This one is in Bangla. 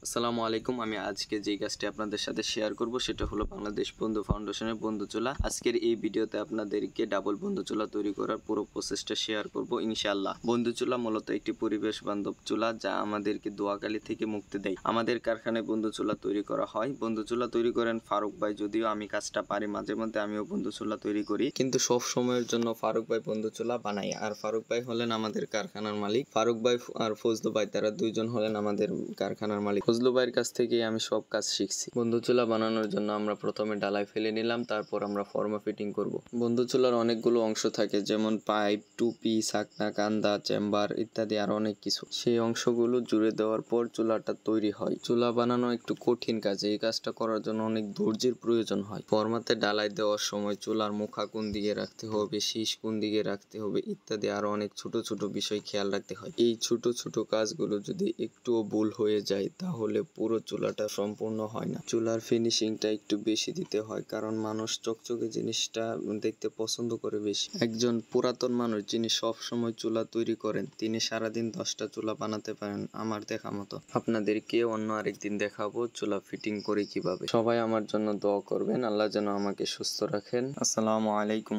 আসসালামু আলাইকুম। আমি আজকে যে কাজটি আপনাদের সাথে শেয়ার করব সেটা হলো বাংলাদেশ বন্ধু ফাউন্ডেশনের বন্ধু চুলা। আজকের এই ভিডিওতে আপনাদেরকে ডাবল বন্ধু চুলা তৈরি করার পুরো প্রসেসটা শেয়ার করব ইনশাআল্লাহ। বন্ধু চুলা মূলত একটি পরিবেশ বান্ধব চুলা যা আমাদেরকে ধোঁয়াকালি থেকে মুক্তি দেয়। আমাদের কারখানায় বন্ধু চুলা তৈরি করা হয়। বন্ধু চুলা তৈরি করেন ফারুক ভাই, যদিও আমি কাজটা পারি, মাঝে মধ্যে আমিও বন্ধু চুলা তৈরি করি, কিন্তু সব সময়ের জন্য ফারুক ভাই বন্ধু চুলা বানাই। আর ফারুক ভাই হলেন আমাদের কারখানার মালিক। ফারুক ভাই আর ফজলু ভাই, তারা দুইজন হলেন আমাদের কারখানার মালিক। ফজলু ভাইয়ের কাছ থেকেই আমি সব কাজ শিখছি। বন্ধু চুলা বানানোর জন্য আমরা প্রথমে ডালাই ফেলে নিলাম, তারপর আমরা ফর্মা ফিটিং করব। বন্ধু চুলার অনেকগুলো অংশ থাকে, যেমন পাইপ, টুপি, ছাকনা, কান্দা, চেম্বার ইত্যাদি আরো অনেক কিছু। সেই অংশগুলো জুড়ে দেওয়ার পর চুলাটা তৈরি হয়। চুলা বানানো একটু কঠিন কাজ। এই কাজটা করার জন্য অনেক ধৈর্যের প্রয়োজন হয়। ফর্মাতে ডালাই দেওয়ার সময় চুলার মুখা কোন দিকে রাখতে হবে, শীষ কোন দিকে রাখতে হবে ইত্যাদি আরো অনেক ছোট ছোট বিষয় খেয়াল রাখতে হয়। এই ছোট ছোট কাজগুলো যদি একটুও ভুল হয়ে যায় তাহলে পুরো চুলাটা সম্পূর্ণ হয় না। চুলার ফিনিশিংটা একটু বেশি দিতে হয়, কারণ মানুষ চকচকে জিনিসটা দেখতে পছন্দ করে বেশি। একজন পুরাতন মানুষ যিনি সব সময় চুলা তৈরি করেন, তিনি সারাদিন 10টা চুলা বানাতে পারেন আমার দেখা মতো। আপনাদেরকে অন্য আরেকদিন দেখাবো চুলা ফিটিং করে কিভাবে। সবাই আমার জন্য দোয়া করবেন, আল্লাহ যেন আমাকে সুস্থ রাখেন। আসসালামু আলাইকুম।